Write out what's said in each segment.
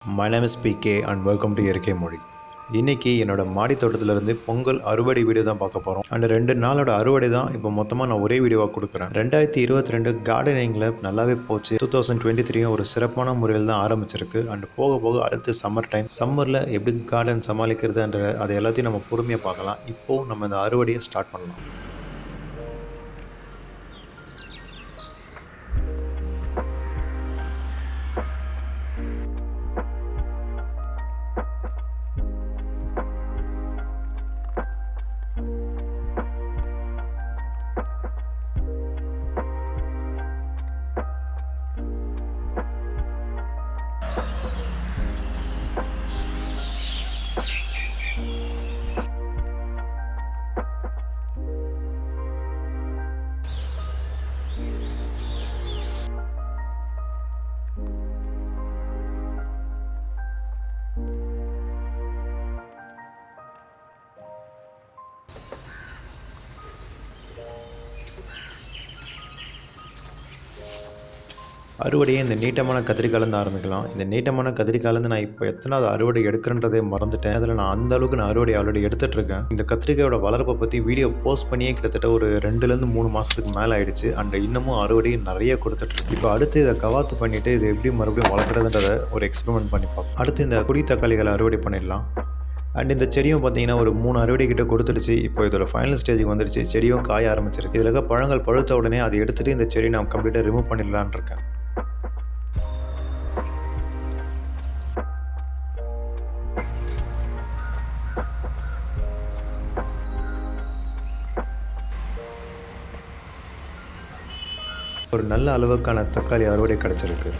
My name is PK and welcome to இயற்கை மொழி. இன்னைக்கு என்னோட மாடி தோட்டத்திலிருந்து பொங்கல் அறுவடை வீடியோ தான் பார்க்க போகிறோம். அண்ட் 2 நாளோட அறுவடை தான் இப்போ மொத்தமாக நான் ஒரே வீடியோவாக கொடுக்குறேன். 2022 கார்டனிங்கில் நல்லாவே போச்சு. 2023 ஒரு சிறப்பான முறையில் தான் ஆரம்பிச்சிருக்கு. அண்ட் போக போக அடுத்து சம்மர் டைம். சம்மரில் எப்படி கார்டன் சமாளிக்கிறதுன்ற அதை எல்லாத்தையும் நம்ம பொறுமையாக பார்க்கலாம். இப்போது நம்ம இந்த அறுவடையை ஸ்டார்ட் பண்ணலாம். அறுவடையை இந்த நீட்டமான கத்திரிக்காயிலேருந்து ஆரம்பிக்கலாம். இந்த நீட்டமான கத்திரிக்காயிலேருந்து நான் இப்போ எத்தனாவது அறுவடை எடுக்கிறன்றதே மறந்துட்டேன். அதில் நான் அந்த அளவுக்கு நான் அறுவடை ஆல்ரெடி எடுத்துகிட்ருக்கேன். இந்த கத்திரிக்காயோட வளர்ப்பை பற்றி வீடியோ போஸ்ட் பண்ணியே கிட்டத்தட்ட ஒரு 2லேருந்து 3 மாதத்துக்கு மேலே ஆயிடுச்சு. அண்ட் இன்னமும் அறுவடை நிறைய கொடுத்துட்ருக்கு. இப்போ அடுத்து இதை கவாத்து பண்ணிவிட்டு இது எப்படி மறுபடியும் வளர்க்குறதுன்றதை ஒரு எக்ஸ்பெரிமெண்ட் பண்ணி பார்ப்போம். அடுத்து இந்த கொடி தக்காளிகளை அறுவடை பண்ணிடலாம். அண்ட் இந்த செடியும் பார்த்தீங்கன்னா ஒரு 3 அறுவடை கிட்ட கொடுத்துடுச்சு. இப்போ இதோட ஃபைனல் ஸ்டேஜுக்கு வந்துடுச்சு. செடியும் காய ஆரம்பிச்சிருக்கு. இதில் இருக்க பழங்கள் பழுத்த உடனே அதை எடுத்துகிட்டு இந்த செடி நான் கம்ப்ளீட்டாக ரிமூவ் பண்ணிடலான் இருக்கேன். ஒரு நல்ல அளவுக்கான தக்காளி அறுவடை கிடச்சிருக்கு.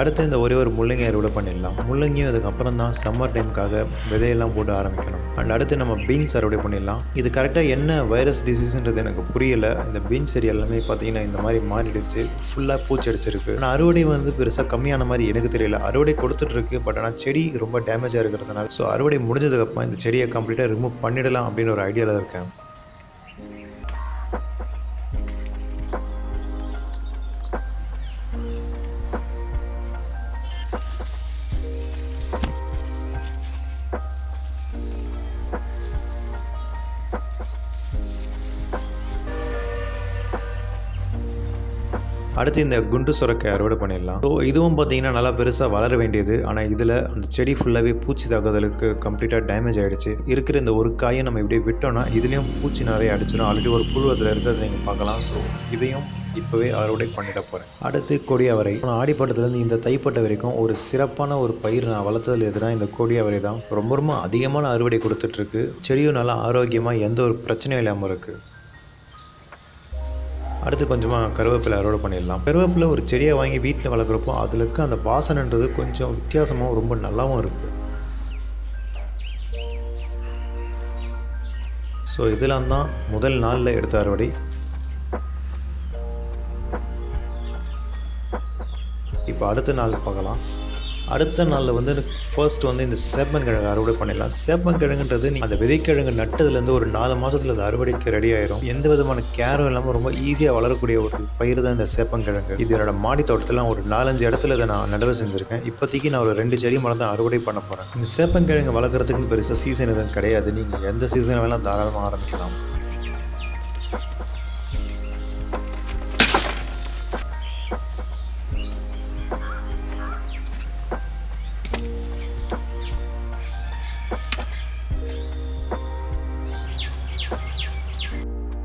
அடுத்து இந்த ஒரே ஒரு முள்ளங்கி அறுவடை பண்ணிடலாம். முள்ளங்கியும் அதுக்கப்புறம் தான் சம்மர் டைமுக்காக விதையெல்லாம் போட்டு ஆரம்பிக்கணும். அண்ட் அடுத்து நம்ம பீன்ஸ் அறுவடை பண்ணிடலாம். இது கரெக்டாக என்ன வைரஸ் டிசீஸ்ன்றது எனக்கு புரியலை. இந்த பீன்ஸ் செடி எல்லாமே பார்த்தீங்கன்னா இந்த மாதிரி மாறிடுச்சு. ஃபுல்லாக பூச்சி அடிச்சிருக்கு. ஆனால் அறுவடை பெருசாக கம்மியான மாதிரி எனக்கு தெரியல. அறுவடை கொடுத்துட்ருக்கு. பட் ஆனால் செடி ரொம்ப டேமேஜாக இருக்கிறதுனால ஸோ அறுவடை முடிஞ்சதுக்கப்புறம் இந்த செடியை கம்ப்ளீட்டாக ரிமூவ் பண்ணிடலாம் அப்படின்னு ஒரு ஐடியாவில் இருக்கேன். அடுத்து இந்த குண்டு சுரக்காய் அறுவடை பண்ணிடலாம். ஸோ இதுவும் பார்த்தீங்கன்னா நல்லா பெருசாக வளர வேண்டியது. ஆனால் இதில் அந்த செடி ஃபுல்லாகவே பூச்சி தாக்குதலுக்கு கம்ப்ளீட்டாக டேமேஜ் ஆகிடுச்சு. இருக்கிற இந்த ஒரு காயை நம்ம இப்படி விட்டோம்னா இதுலேயும் பூச்சி நிறைய அடிச்சிடும். ஆல்ரெடி ஒரு புழு அதில் இருக்கிறத நீங்கள் பார்க்கலாம். ஸோ இதையும் இப்போவே அறுவடை பண்ணிட போகிறேன். அடுத்து கொடி அவரை. ஆடிப்பட்டத்துலேருந்து இந்த தைப்பட்ட வரைக்கும் ஒரு சிறப்பான ஒரு பயிர் நான் வளர்த்ததில் எதுனா இந்த கொடி அவரை தான். ரொம்ப அதிகமான அறுவடை கொடுத்துட்ருக்கு. செடியும் நல்லா ஆரோக்கியமாக எந்த ஒரு பிரச்சனையும் இல்லாமல் இருக்குது. அடுத்து கொஞ்சமாக கருவேப்பிலை அறுவடை பண்ணிடலாம். கருவேப்பிலை ஒரு செடியை வாங்கி வீட்டில் வளர்க்குறப்போ அதில் இருக்க அந்த வாசனைன்றது கொஞ்சம் வித்தியாசமாகவும் ரொம்ப நல்லாவும் இருக்குது. ஸோ இதெல்லாம் தான் முதல் நாளில் எடுத்த அறுவடை. இப்போ அடுத்த நாள் பார்க்கலாம். அடுத்த நாளில் ஃபர்ஸ்ட் இந்த சேப்பங்கிழங்கு அறுவடை பண்ணிடலாம். சேப்பங்கிழங்குன்றது அந்த விதைக்கிழங்கு நட்டதுலேருந்து ஒரு 4 மாதத்தில் அது அறுவடைக்கு ரெடி ஆயிரும். எந்த விதமான கேரும் இல்லாமல் ரொம்ப ஈஸியாக வளரக்கூடிய ஒரு பயிர் தான் இந்த சேப்பங்கிழங்கு. இது என்னோட மாடி தோட்டத்தில் ஒரு 4-5 இடத்துல இதை நான் நடவு செஞ்சுருக்கேன். இப்போதைக்கு நான் ஒரு 2 செடி மரம் தான் அறுவடை பண்ண போகிறேன். இந்த சேப்பங்கிழங்கு வளர்க்குறதுக்கு பெருசாக சீசன் எதுவும் கிடையாது. நீங்கள் எந்த சீசன் வேணாலும் தாராளமாக ஆரம்பிக்கலாம்.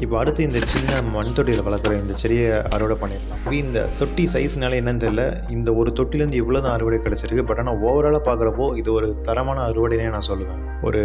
இப்போ அடுத்து இந்த சின்ன மண் தொட்டியில் வளர்க்குற இந்த செடியை அறுவடை பண்ணிடலாம். இந்த தொட்டி சைஸ்னால என்னன்னு தெரியல, இந்த ஒரு தொட்டிலேருந்து இவ்வளோ தான் அறுவடை கிடச்சிருக்கு. பட் ஆனால் ஓவராலாக பார்க்குறப்போ இது ஒரு தரமான அறுவடைனே நான் சொல்லுவேன். ஒரு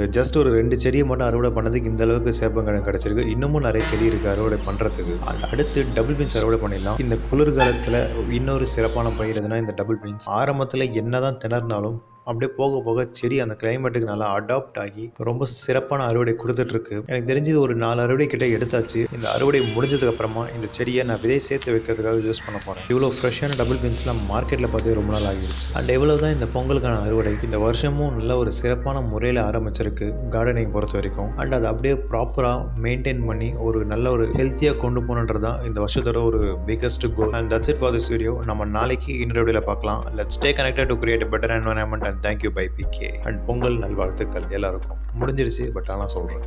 2 செடியை மட்டும் அறுவடை பண்ணதுக்கு இந்த அளவுக்கு சேப்பங்கிழங்கு கிடச்சிருக்கு. இன்னமும் நிறைய செடி இருக்குது அறுவடை பண்ணுறதுக்கு. அடுத்து டபுள் பீன்ஸ் அறுவடை பண்ணிடலாம். இந்த குளிர்காலத்தில் இன்னொரு சிறப்பான பயிர் எதுனா இந்த டபுள் பீன்ஸ். ஆரம்பத்தில் என்ன தான் திணறினாலும் அப்படியே போக போக செடி அந்த கிளைமேட்டுக்கு நல்லா அடாப்ட் ஆகி ரொம்ப சிறப்பான அறுவடை கொடுத்துட்டு இருக்கு. எனக்கு தெரிஞ்சது ஒரு 4 அறுவடை கிட்ட எடுத்தாச்சு. இந்த அறுவடை முடிஞ்சதுக்கு அப்புறமா இந்த செடியை நான் விதை சேர்த்து வைக்கிறதுக்காக யூஸ் பண்ண போறேன். இவ்வளோ ஃப்ரெஷ்ஷான டபுள் பீன்ஸ்லாம் மார்க்கெட்ல பார்த்தே ரொம்ப நாள் ஆகிடுச்சு. அண்ட் எவ்வளவுதான் இந்த பொங்கலுக்கான அறுவடை இந்த வருஷமும் நல்ல ஒரு சிறப்பான முறையில் ஆரம்பிச்சிருக்கு கார்டனிங் பொறுத்த வரைக்கும். அண்ட் அதை அப்படியே ப்ராப்பரா மெயின்டைன் பண்ணி ஒரு நல்ல ஒரு ஹெல்த்தியா கொண்டு போகணுன்றது தான் இந்த வருஷத்தோட ஒரு biggest goal. And that's it for this video. நம்ம நாளைக்கு இன்னொரு வீடியோல பார்க்கலாம். Let's stay connected to create a better environment and thank you by PK. And Pongal நல்வாழ்த்துக்கள் எல்லாருக்கும். முடிஞ்சிருச்சு பட் ஆனால் சொல்றேன்.